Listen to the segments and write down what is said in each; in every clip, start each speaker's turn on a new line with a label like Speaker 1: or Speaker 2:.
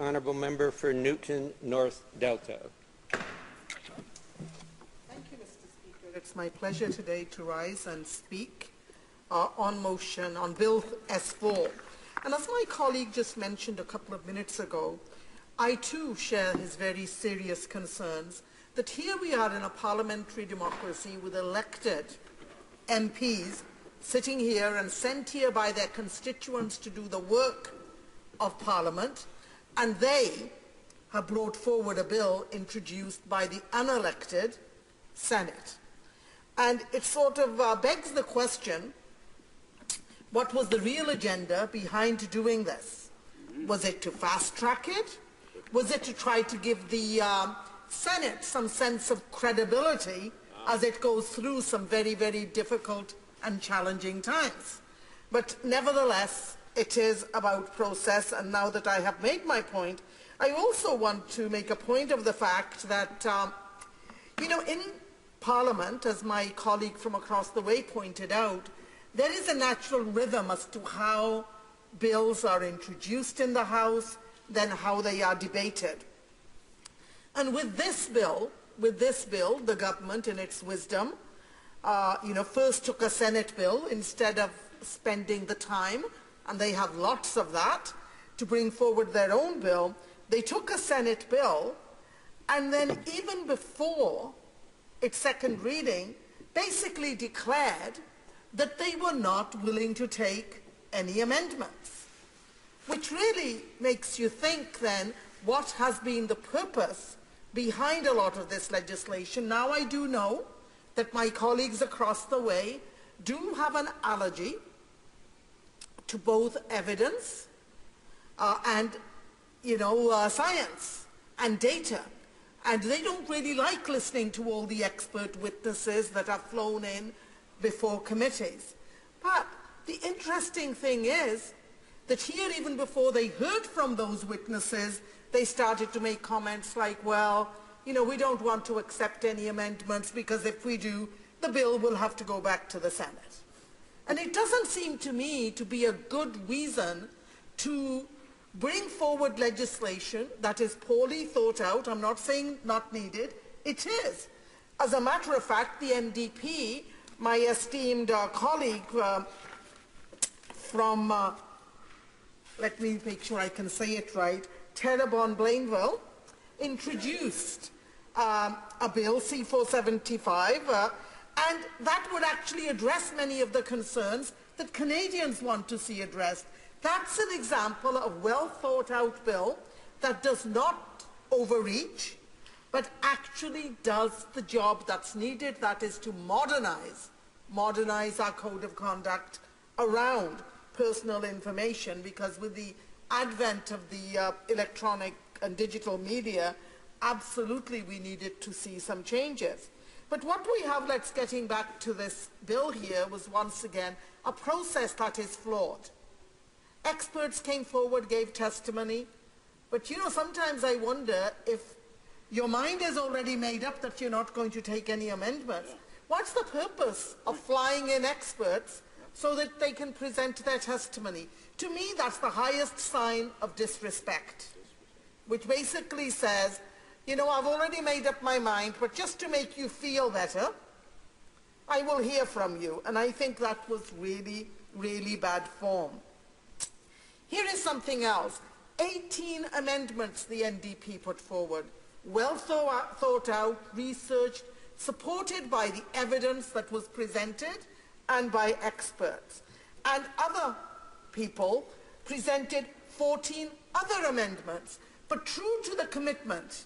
Speaker 1: Honourable Member for Newton North Delta.
Speaker 2: Thank you, Mr. Speaker. It's my pleasure today to rise and speak on motion on Bill S-4. And as my colleague just mentioned a couple of minutes ago, I too share his very serious concerns that here we are in a parliamentary democracy with elected MPs sitting here and sent here by their constituents to do the work of Parliament, and they have brought forward a bill introduced by the unelected Senate. And it sort of begs the question, what was the real agenda behind doing this? Was it to fast-track it? Was it to try to give the Senate some sense of credibility as it goes through some very, very difficult and challenging times? But nevertheless, it is about process, and now that I have made my point, I also want to make a point of the fact that, in Parliament, as my colleague from across the way pointed out, there is a natural rhythm as to how bills are introduced in the House, then how they are debated. And with this bill, the government, in its wisdom, first took a Senate bill instead of spending the time, and they have lots of that, to bring forward their own bill. They took a Senate bill, and then even before its second reading, basically declared that they were not willing to take any amendments, which really makes you think then what has been the purpose behind a lot of this legislation. Now I do know that my colleagues across the way do have an allergy to both evidence and science and data, and they don't really like listening to all the expert witnesses that are flown in before committees. But the interesting thing is that here, even before they heard from those witnesses, they started to make comments like, well, we don't want to accept any amendments because if we do, the bill will have to go back to the Senate. And it doesn't seem to me to be a good reason to bring forward legislation that is poorly thought out. I'm not saying not needed. It is. As a matter of fact, the NDP, my esteemed colleague from, let me make sure I can say it right, Terrebonne-Blainville, introduced a bill, C-475, and that would actually address many of the concerns that Canadians want to see addressed. That's an example of a well-thought-out bill that does not overreach, but actually does the job that's needed, that is to modernize our code of conduct around personal information, because with the advent of the electronic and digital media, absolutely we needed to see some changes. But what we have, getting back to this bill here, was once again a process that is flawed. Experts came forward, gave testimony, but sometimes I wonder if your mind is already made up that you're not going to take any amendments. What's the purpose of flying in experts so that they can present their testimony? To me, that's the highest sign of disrespect, which basically says, I've already made up my mind, but just to make you feel better, I will hear from you. And I think that was really, really bad form. Here is something else. 18 amendments the NDP put forward, well thought out, researched, supported by the evidence that was presented and by experts. And other people presented 14 other amendments. But true to the commitment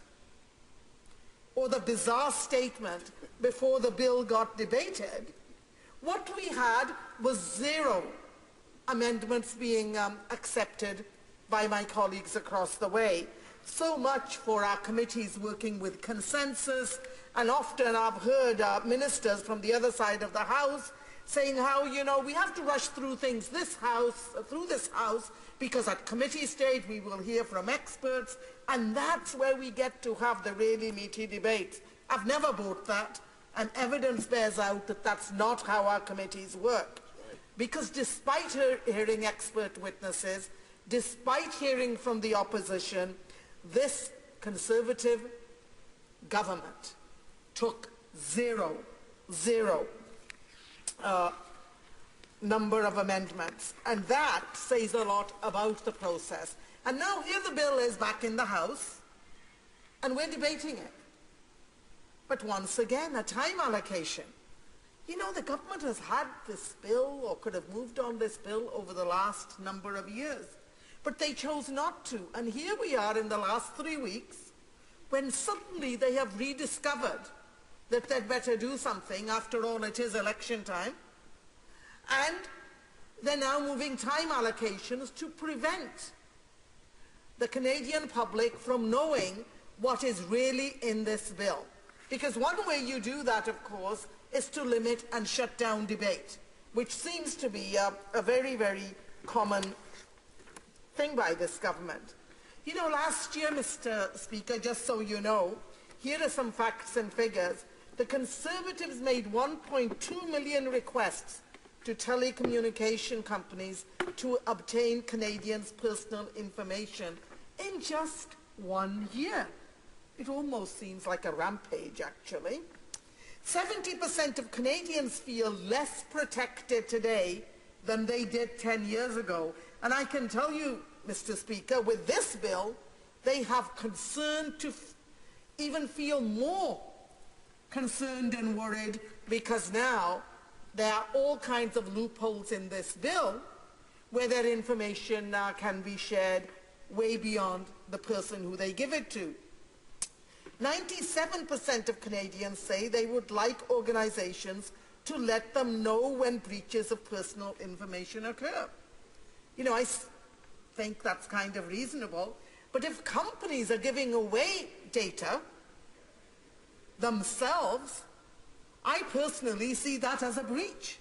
Speaker 2: or the bizarre statement before the bill got debated, what we had was 0 amendments being accepted by my colleagues across the way. So much for our committees working with consensus, and often I've heard ministers from the other side of the House saying how, we have to rush through things through this House, because at committee stage we will hear from experts, and that's where we get to have the really meaty debates. I've never bought that, and evidence bears out that that's not how our committees work. Because despite hearing expert witnesses, despite hearing from the opposition, This Conservative government took zero number of amendments, and that says a lot about the process. And now here the bill is back in the House, and we're debating it. But once again, a time allocation. You know, the government has had this bill, or could have moved on this bill over the last number of years, but they chose not to. And here we are in the last 3 weeks, when suddenly they have rediscovered that they'd better do something. After all, it is election time. And they're now moving time allocations to prevent the Canadian public from knowing what is really in this bill. Because one way you do that, of course, is to limit and shut down debate, which seems to be a very, very common thing by this government. You know, last year, Mr. Speaker, just so you know, here are some facts and figures. The Conservatives made 1.2 million requests to telecommunication companies to obtain Canadians' personal information in just 1 year. It almost seems like a rampage, actually. 70% of Canadians feel less protected today than they did 10 years ago. And I can tell you, Mr. Speaker, with this bill, they have concern to even feel more concerned and worried, because now there are all kinds of loopholes in this bill where their information can be shared way beyond the person who they give it to. 97% of Canadians say they would like organizations to let them know when breaches of personal information occur. You know, I think that's kind of reasonable, but if companies are giving away data themselves, I personally see that as a breach,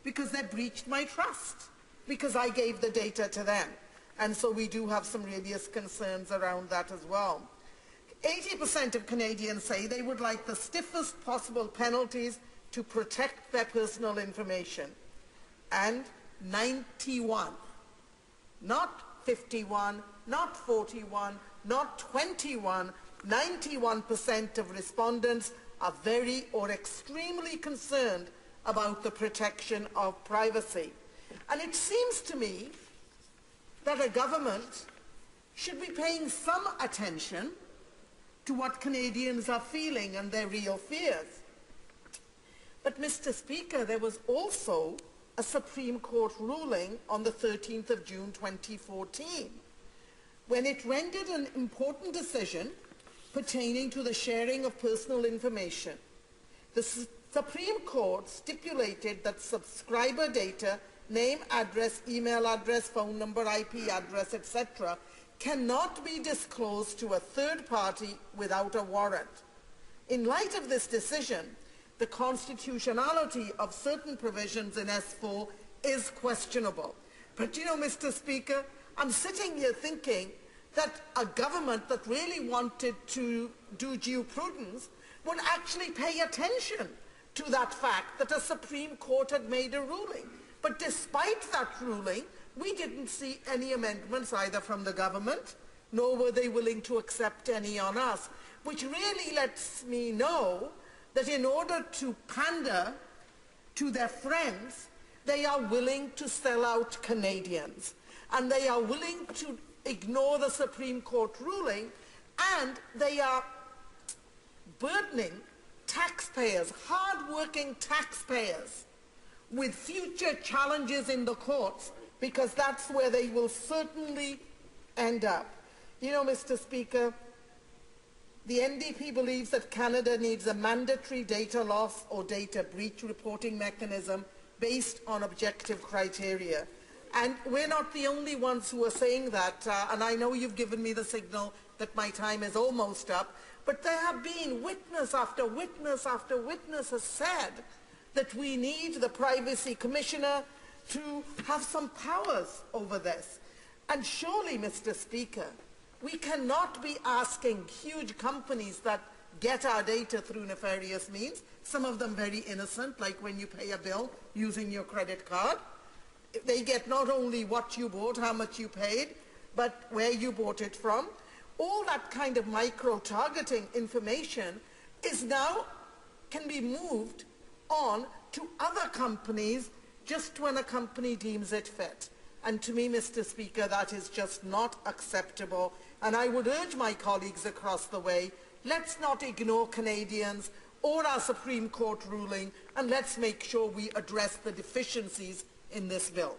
Speaker 2: because they breached my trust, because I gave the data to them. And so we do have some serious concerns around that as well. 80% of Canadians say they would like the stiffest possible penalties to protect their personal information. And 91, not 51, not 41, not 21, 91% of respondents are very or extremely concerned about the protection of privacy. And it seems to me that a government should be paying some attention to what Canadians are feeling and their real fears. But, Mr. Speaker, there was also a Supreme Court ruling on the 13th of June 2014, when it rendered an important decision pertaining to the sharing of personal information. The Supreme Court stipulated that subscriber data, name, address, email address, phone number, IP address, etc., cannot be disclosed to a third party without a warrant. In light of this decision, the constitutionality of certain provisions in S-4 is questionable. But you know, Mr. Speaker, I'm sitting here thinking that a government that really wanted to do due prudence would actually pay attention to that fact that a Supreme Court had made a ruling. But despite that ruling, we didn't see any amendments either from the government, nor were they willing to accept any on us, which really lets me know that in order to pander to their friends, they are willing to sell out Canadians, and they are willing to ignore the Supreme Court ruling, and they are burdening taxpayers, hard-working taxpayers, with future challenges in the courts, because that's where they will certainly end up. You know, Mr. Speaker, the NDP believes that Canada needs a mandatory data loss or data breach reporting mechanism based on objective criteria. And we're not the only ones who are saying that, and I know you've given me the signal that my time is almost up, but there have been witness after witness after witness has said that we need the Privacy Commissioner to have some powers over this. And surely, Mr. Speaker, we cannot be asking huge companies that get our data through nefarious means, some of them very innocent, like when you pay a bill using your credit card. They get not only what you bought, how much you paid, but where you bought it from. all that kind of micro-targeting information is now can be moved on to other companies just when a company deems it fit. And to me, Mr. Speaker, that is just not acceptable. And I would urge my colleagues across the way, let's not ignore Canadians or our Supreme Court ruling, and let's make sure we address the deficiencies in this bill.